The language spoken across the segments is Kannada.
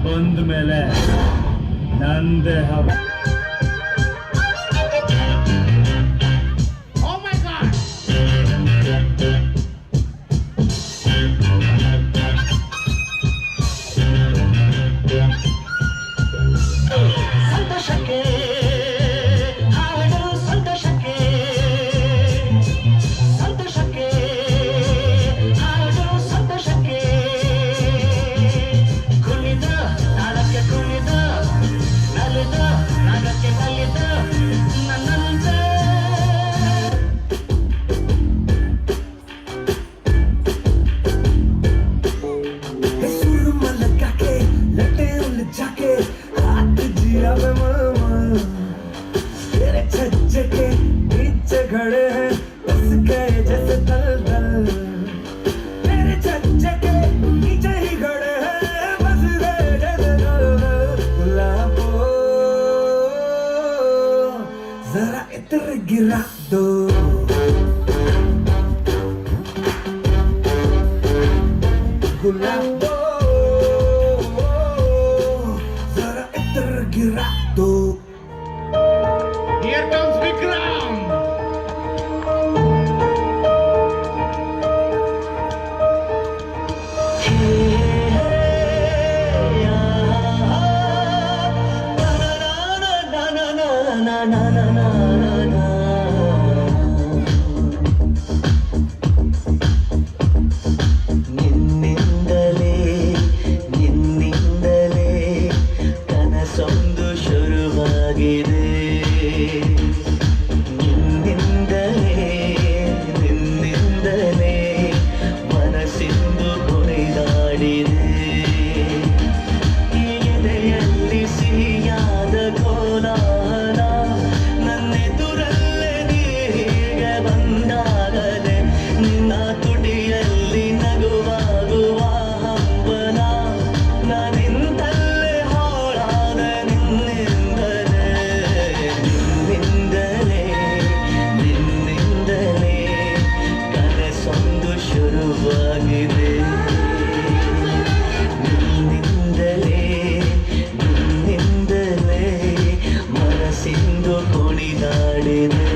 ಬಂದ ಮೇಲೆ ನಂದೇ ಹಬ್ಬ. खड़े हैं बस गए जैसे दलदल, मेरे छज्जे के नीचे ही खड़े हैं बस गए जैसे दलदल। गुलाबो जरा इतर गिरा दो, गुलाबो जरा इतर गिरा दो। Here comes Vikram. ಕನಸೊಂದು ಶುರುವಾಗಿದೆ, ನಿನ್ನಿಂದಲೇ ಮನಸ್ಸಿಂದು ಕುಣಿದಾಡಿದೆ. ಎದೆಯಲ್ಲಿ ಸಿಹಿಯಾದ ಕೋಲಾಹಲ, ನನ್ನೆದುರಲ್ಲೇ ನೀಗೆ ಬಂದಾಗಲೇ ನಿನ್ನ ತುಟಿಯಲ್ಲಿ ನಗುವಾಗುವ ಹಂಬಲ. ನಾನಿಂದಲೇ ಹಾಳಾದ ನಿನ್ನಿಂದಲೇ, ನಿನ್ನಿಂದಲೇ ಕನಸೊಂದು ಶುರುವಾಗಿದೆ. ನಿನ್ನಿಂದಲೇ ಮನಸ್ಸಿಂದು ಕುಣಿದಾಡಿದೆ.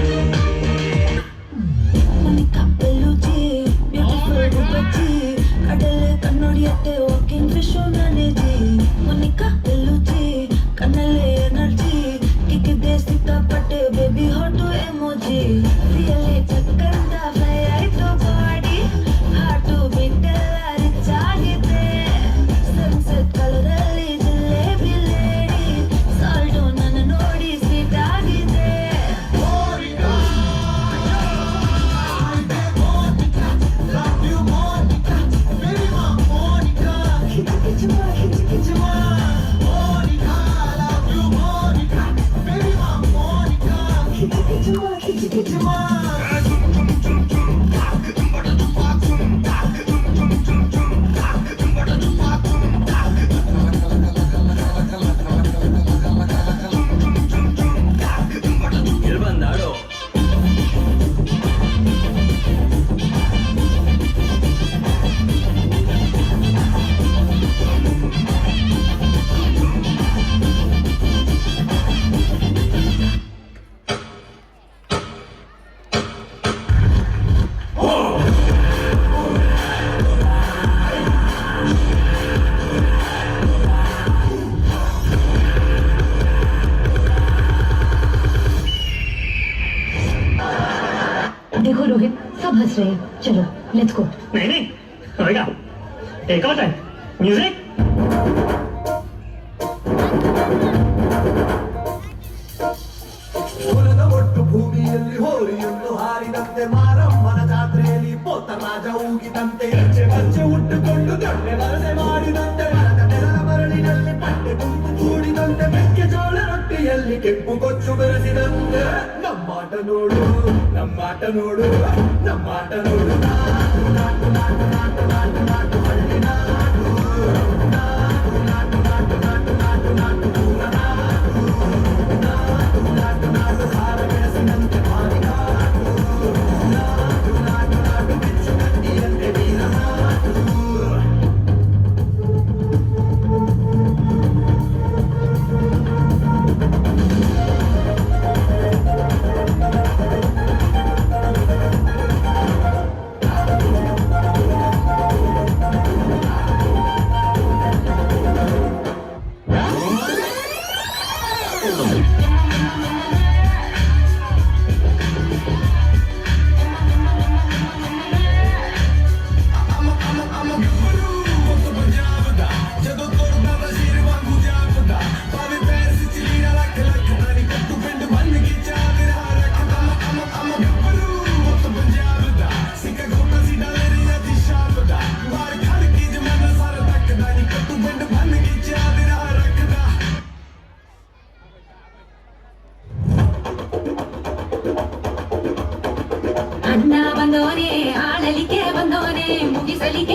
ಕಡಲೆ ಕಣ್ಣೊಡಿಯತ್ತೆ ವಾಕಿಂಗ್ ಫಿಶು ನಾನೇ ಜಿ. ಮೊನಿಕಾ ಬೆಲ್ಲುಚಿ ಕಣ್ಣಲ್ಲೇ ಎನರ್ಜಿ, ಕಿಕ್ಕಿದ್ದೆ ಸಿಕ್ಕಾಪಟ್ಟೆ ಬೇಬಿ ಹಾಟು ಎಮೋಜಿ. ರಿಯಲಿ ಚಕ್ಕಂದ ಫ್ಲೈ ಆಯ್ತು ಬಾಡಿ, ಹಾಟು ಬಿಟ್ಟೆಲ್ಲ ರಿಚ್ ಆಗಿದೆ. ಸನ್ಸೆಟ್ ಕಲರಲ್ಲಿ ಜಿಲೇಬಿ ಲೇಡಿ, ಸಾಲ್ಟು ನನ್ನ ನೋಡಿ ಸ್ವೀಟ್ ಆಗಿದೆ. ಬಂದಾಡು देखो रोहित, सब हंस रहे हैं, चलो लेट्स गो। नहीं होएगा, एक और टाइम म्यूजिक। ಒಟ್ಟು ಭೂಮಿಯಲ್ಲಿ ಹೋರಿಯೊಂದು ಹಾರಿದಂತೆ, ಮಾರಮ್ಮನ ಜಾತ್ರೆಯಲ್ಲಿ ಪೋತರಾಜ ಊಗಿದಂತೆ, ಹೆಜ್ಜೆ ಉಟ್ಟುಕೊಂಡು ದೊಡ್ಡೆ ವರಸೆ ಮಾಡಿದಂತೆ, ಮರದ ನೆಲದ ಮರಳಿನಲ್ಲಿ ಪಟ್ಟೆ ಗುಂಪು ಕೂಡಿದಂತೆ, ಮೆಕ್ಕೆಜೋಳ ರೊಟ್ಟಿಯಲ್ಲಿ ಕೆಂಪು ಕೊಚ್ಚು ಬೆರೆಸಿದಂತೆ. ನಮ್ಮಾಟ ನೋಡು ನಮ್ಮಾಟ ನೋಡು ನಮ್ಮಾಟ ನೋಡು, ನಾಟು ನಾಟು ನಾಟು ನಾಟು ನಾಟು ನಾಟು ಹಳ್ಳಿ ನಾಟು, ನಾಟು ನಾಟು ನಾಟು ನಾಟು ನಾಟು ನಾಟು ಪೂರ ನಾಟು, ನಾಟು ನಾಟು ನಾಟು ಹಾರ ಬೆಳೆಸಿದಂತೆ ಭಾರಿ ನಾಟು, ನಾಟು ನಾಟು ನಾಟು ಬಿಚ್ಚು ಗಟ್ಟಿಯಂತೆ ವೀರ ನಾಟು.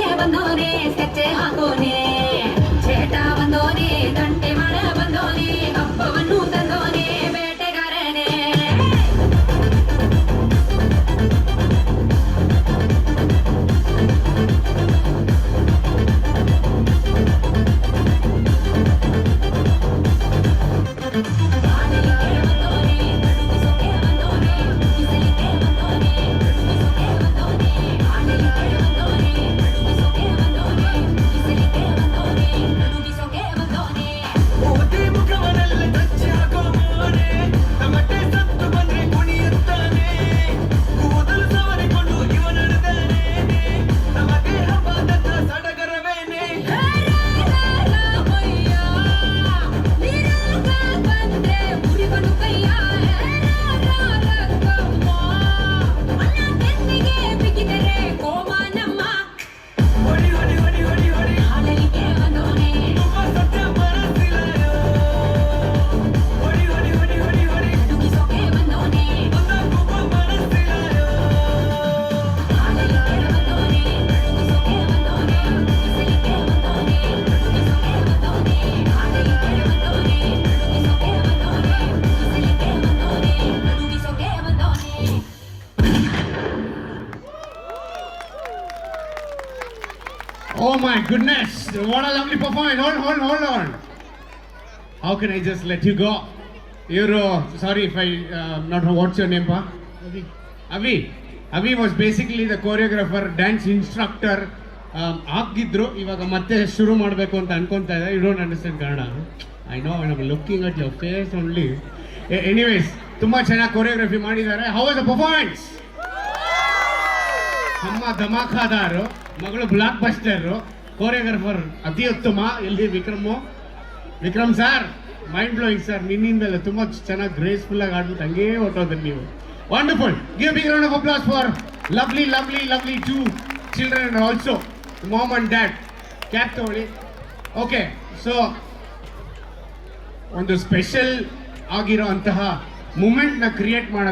ನುಗ್ಗಿಸೋಕೆ ಬಂದೋನೆ ಸ್ಕೆಚ್ಚೆ ಹಾಕೋನೆ ಚೇಟ ಬಂದೋನೆ ತಂಟೆ ಮಾಡ ಬಂದೋನೆ ಹಬ್ಬವನ್ನು ತಂದೋನೆ ಬೇಟೆಗಾರನೇ ಮೋದಿ ಮುಖವನೆಲ್ಲ ಕಚ್ಚಿ ಹಾಕೋ ಮೋನೆ ತಮಟೆ ಸತ್ತು ಬಂದ್ರೆ ಕುಣಿಯುತ್ತಾನೆ ಕೂದಲು ಸವರಿಕೊಂಡು ಇವ ನಡೆದಾನೆ ತಮಗೆ ಹಬ್ಬದ ಸಡಗರವೇನೆ ಹೊಡಿ ಹೊಡಿ ಹೊಡಿ ಹೊಡಿ ಹೊಡಿ ತುಂಬ ಸತ್ಯ ಮನಸ್ಸಿಲಾಯೋ ಹೊಡಿ ಹೊಡಿ ಹೊಡಿ ಹೊಡಿ ಹೊಡಿ ಒಂದ ತುಂಬ ಮನಸ್ಸಿಲಾಯೋ Oh my goodness, what a lovely performance. Hold on. How can I just let you go? You're, sorry if I, not know what's your name, pa? Avi was basically the choreographer, dance instructor. ಆಗಿದ್ರು ಇವಾಗ ಮತ್ತೆ ಶುರು ಮಾಡಬೇಕು ಅಂತ ಅನ್ಕೊಂತಾ ಇದ್ದಾರೆ. You don't understand Kannada. I know, I am looking at your face only. Anyways ತುಂಬ ಚೆನ್ನಾಗಿ ಕೊರಿಯೋಗ್ರಫಿ ಮಾಡಿದ್ದಾರೆ. How was the performance? ಅಮ್ಮ ಧಮಾಕಾದಾರು, ಮಗಳು ಬ್ಲಾಕ್ ಬಸ್ಟರು, ಕೋರಿಯೋಗ್ರಾಫರ್ ಅತಿ ಉತ್ತಮ. ಇಲ್ಲಿ Vikram sir mind blowing sir. ನಿನ್ನಿಂದಲ್ಲ ತುಂಬ ಚೆನ್ನಾಗಿ ಗ್ರೇಸ್ಫುಲ್ ಆಗಿ ಆಡ್ಬಿಟ್ಟು ಹಂಗೇ ಹೊಟ್ಟೋದ್ರಿ ನೀವು. Wonderful. Give big round of applause for lovely two children and also mom and dad. Cap ತಗೊಳ್ಳಿ. ಓಕೆ, ಸೊ ಒಂದು ಸ್ಪೆಷಲ್ ಆಗಿರೋ ಅಂತಹ ಮೂಮೆಂಟ್ನ ಕ್ರಿಯೇಟ್ ಮಾಡೋದು